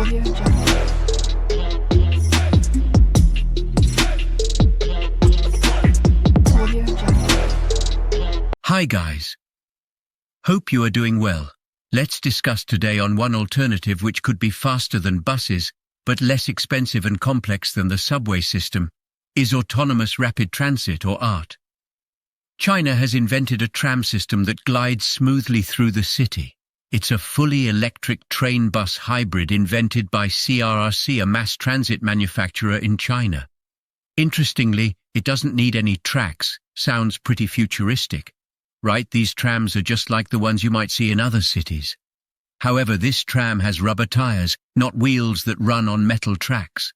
Audio Jungle. Audio Jungle. Hi guys. Hope you are doing well. Let's discuss today on one alternative which could be faster than buses, but less expensive and complex than the subway system, is autonomous rapid transit or ART. China has invented a tram system that glides smoothly through the city. It's a fully electric train-bus hybrid invented by CRRC, a mass transit manufacturer in China. Interestingly, it doesn't need any tracks. Sounds pretty futuristic, right? These trams are just like the ones you might see in other cities. However, this tram has rubber tires, not wheels that run on metal tracks.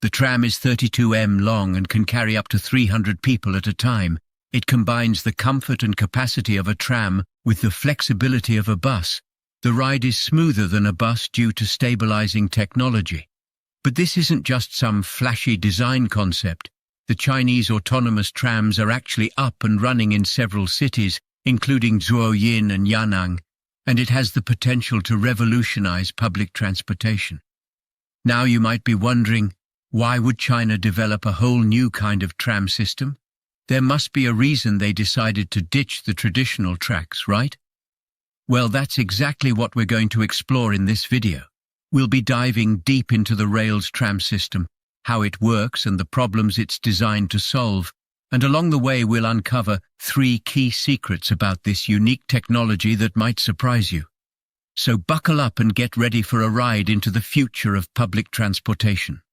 The tram is 32 m long and can carry up to 300 people at a time. It combines the comfort and capacity of a tram with the flexibility of a bus. The ride is smoother than a bus due to stabilizing technology. But this isn't just some flashy design concept. The Chinese autonomous trams are actually up and running in several cities, including Zhuoyin and Yan'an, and it has the potential to revolutionize public transportation. Now you might be wondering, why would China develop a whole new kind of tram system? There must be a reason they decided to ditch the traditional tracks, right? Well, that's exactly what we're going to explore in this video. We'll be diving deep into the rails tram system, how it works and the problems it's designed to solve, and along the way we'll uncover 3 key secrets about this unique technology that might surprise you. So buckle up and get ready for a ride into the future of public transportation.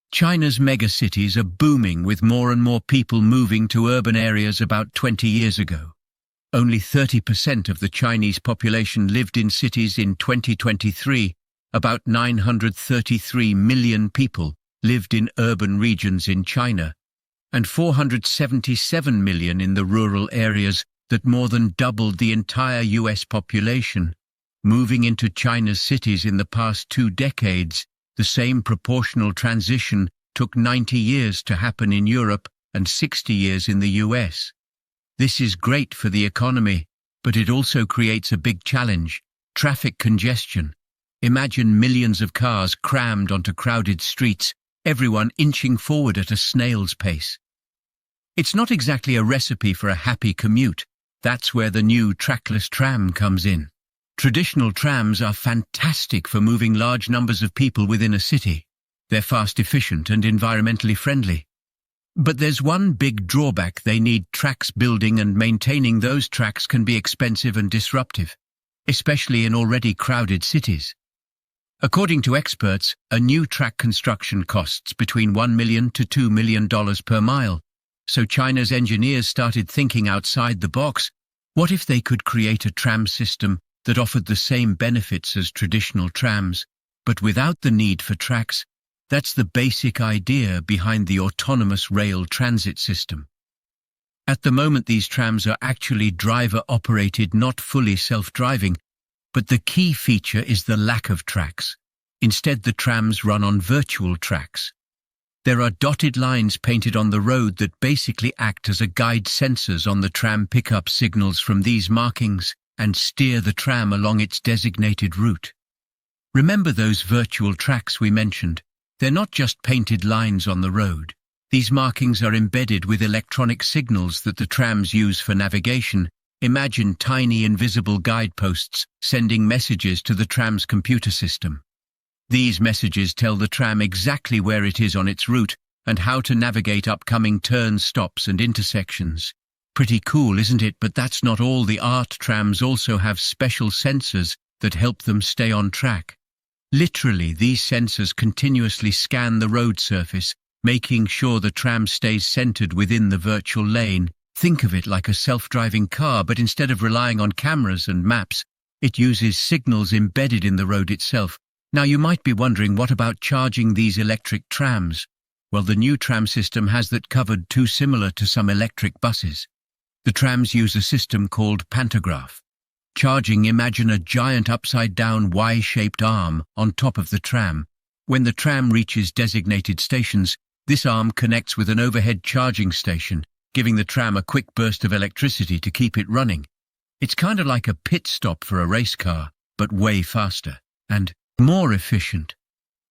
China's megacities are booming, with more and more people moving to urban areas. About 20 years ago, only 30% of the Chinese population lived in cities. In 2023, about 933 million people lived in urban regions in China, and 477 million in the rural areas. That more than doubled the entire US population. Moving into China's cities in the past 2 decades, the same proportional transition took 90 years to happen in Europe and 60 years in the US. This is great for the economy, but it also creates a big challenge: traffic congestion. Imagine millions of cars crammed onto crowded streets, everyone inching forward at a snail's pace. It's not exactly a recipe for a happy commute. That's where the new trackless tram comes in. Traditional trams are fantastic for moving large numbers of people within a city. They're fast, efficient, and environmentally friendly. But there's one big drawback: they need tracks. Building and maintaining those tracks can be expensive and disruptive, especially in already crowded cities. According to experts, a new track construction costs between $1 million to $2 million per mile. So China's engineers started thinking outside the box. What if they could create a tram system that offered the same benefits as traditional trams, but without the need for tracks? That's the basic idea behind the autonomous rail transit system. At the moment, these trams are actually driver-operated, not fully self-driving, but the key feature is the lack of tracks. Instead, the trams run on virtual tracks. There are dotted lines painted on the road that basically act as a guide. Sensors on the tram pick up signals from these markings and steer the tram along its designated route. Remember those virtual tracks we mentioned? They're not just painted lines on the road. These markings are embedded with electronic signals that the trams use for navigation. Imagine tiny invisible guideposts sending messages to the tram's computer system. These messages tell the tram exactly where it is on its route and how to navigate upcoming turns, stops, and intersections. Pretty cool, isn't it? But that's not all. The ART trams also have special sensors that help them stay on track. Literally, these sensors continuously scan the road surface, making sure the tram stays centered within the virtual lane. Think of it like a self-driving car, but instead of relying on cameras and maps, it uses signals embedded in the road itself. Now you might be wondering, what about charging these electric trams? Well, the new tram system has that covered too, similar to some electric buses. The trams use a system called pantograph. Charging: imagine a giant upside-down Y-shaped arm on top of the tram. When the tram reaches designated stations, this arm connects with an overhead charging station, giving the tram a quick burst of electricity to keep it running. It's kind of like a pit stop for a race car, but way faster. And more efficient.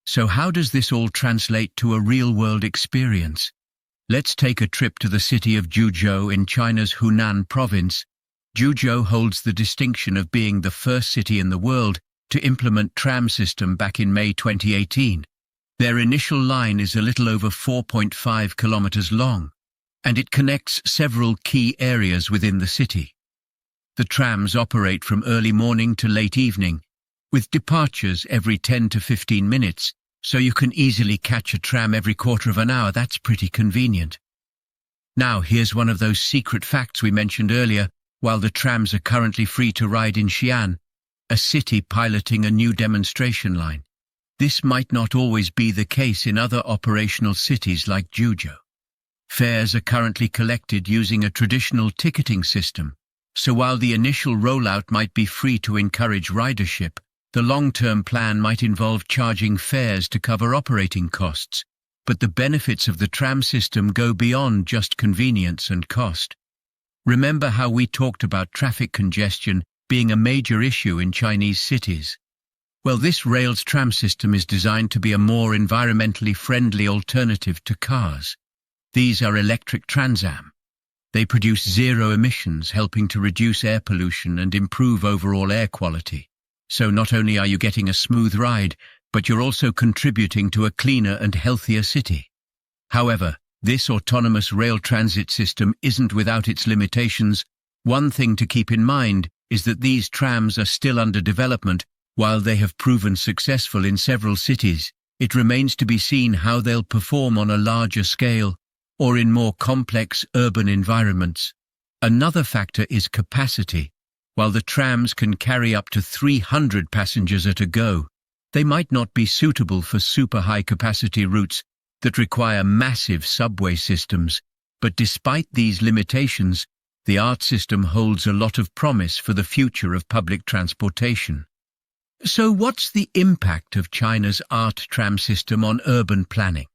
So how does this all translate to a real-world experience? Let's take a trip to the city of Zhuzhou in China's Hunan province. Zhuzhou holds the distinction of being the first city in the world to implement tram system back in May 2018. Their initial line is a little over 4.5 kilometers long, and it connects several key areas within the city. The trams operate from early morning to late evening, with departures every 10 to 15 minutes, so you can easily catch a tram every quarter of an hour. That's pretty convenient. Now, here's one of those secret facts we mentioned earlier. While the trams are currently free to ride in Xi'an, a city piloting a new demonstration line, this might not always be the case in other operational cities like Zhuzhou. Fares are currently collected using a traditional ticketing system, so while the initial rollout might be free to encourage ridership, the long-term plan might involve charging fares to cover operating costs. But the benefits of the tram system go beyond just convenience and cost. Remember how we talked about traffic congestion being a major issue in Chinese cities? Well, this rail's tram system is designed to be a more environmentally friendly alternative to cars. These are electric Transam. They produce zero emissions, helping to reduce air pollution and improve overall air quality. So not only are you getting a smooth ride, but you're also contributing to a cleaner and healthier city. However, this autonomous rail transit system isn't without its limitations. One thing to keep in mind is that these trams are still under development. While they have proven successful in several cities, it remains to be seen how they'll perform on a larger scale or in more complex urban environments. Another factor is capacity. While the trams can carry up to 300 passengers at a go, they might not be suitable for super high-capacity routes that require massive subway systems. But despite these limitations, the ART system holds a lot of promise for the future of public transportation. So what's the impact of China's ART tram system on urban planning?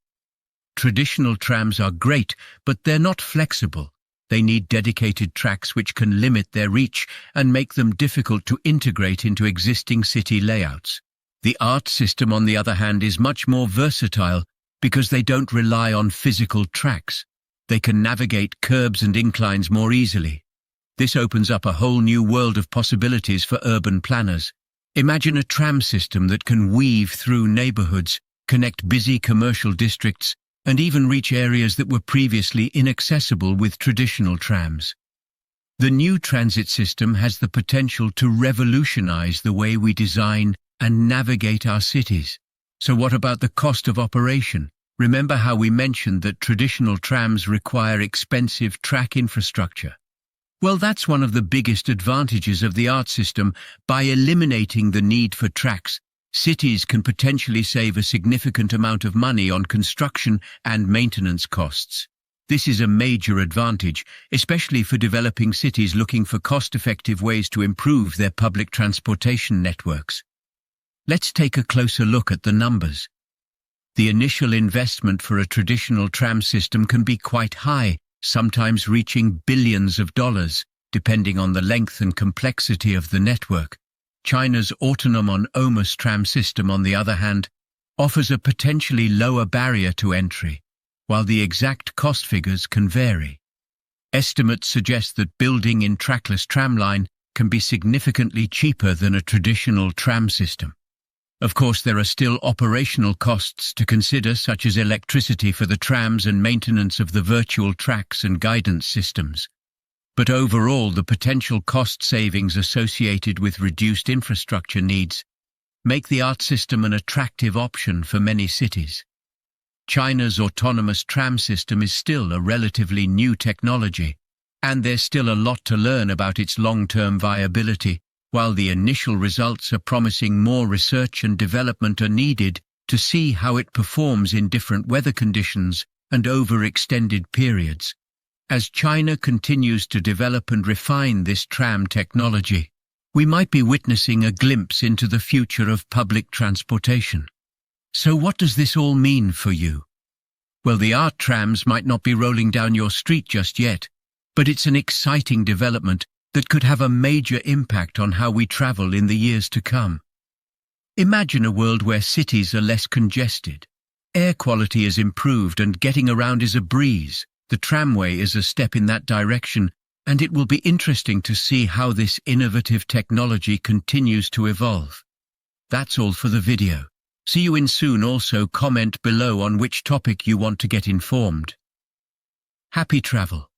Traditional trams are great, but they're not flexible. They need dedicated tracks which can limit their reach and make them difficult to integrate into existing city layouts. The ART system, on the other hand, is much more versatile because they don't rely on physical tracks. They can navigate curbs and inclines more easily. This opens up a whole new world of possibilities for urban planners. Imagine a tram system that can weave through neighborhoods, connect busy commercial districts, and even reach areas that were previously inaccessible with traditional trams. The new transit system has the potential to revolutionize the way we design and navigate our cities. So what about the cost of operation? Remember how we mentioned that traditional trams require expensive track infrastructure? Well, that's one of the biggest advantages of the ART system. By eliminating the need for tracks, cities can potentially save a significant amount of money on construction and maintenance costs. This is a major advantage, especially for developing cities looking for cost-effective ways to improve their public transportation networks. Let's take a closer look at the numbers. The initial investment for a traditional tram system can be quite high, sometimes reaching billions of dollars, depending on the length and complexity of the network. China's autonomous tram system, on the other hand, offers a potentially lower barrier to entry, while the exact cost figures can vary. Estimates suggest that building in trackless tramline can be significantly cheaper than a traditional tram system. Of course, there are still operational costs to consider, such as electricity for the trams and maintenance of the virtual tracks and guidance systems. But overall, the potential cost savings associated with reduced infrastructure needs make the ART system an attractive option for many cities. China's autonomous tram system is still a relatively new technology, and there's still a lot to learn about its long-term viability. While the initial results are promising, more research and development are needed to see how it performs in different weather conditions and over extended periods. As China continues to develop and refine this tram technology, we might be witnessing a glimpse into the future of public transportation. So what does this all mean for you? Well, the ART trams might not be rolling down your street just yet, but it's an exciting development that could have a major impact on how we travel in the years to come. Imagine a world where cities are less congested. Air quality is improved and getting around is a breeze. The tramway is a step in that direction, and it will be interesting to see how this innovative technology continues to evolve. That's all for the video. See you in soon. Also comment below on which topic you want to get informed. Happy travel.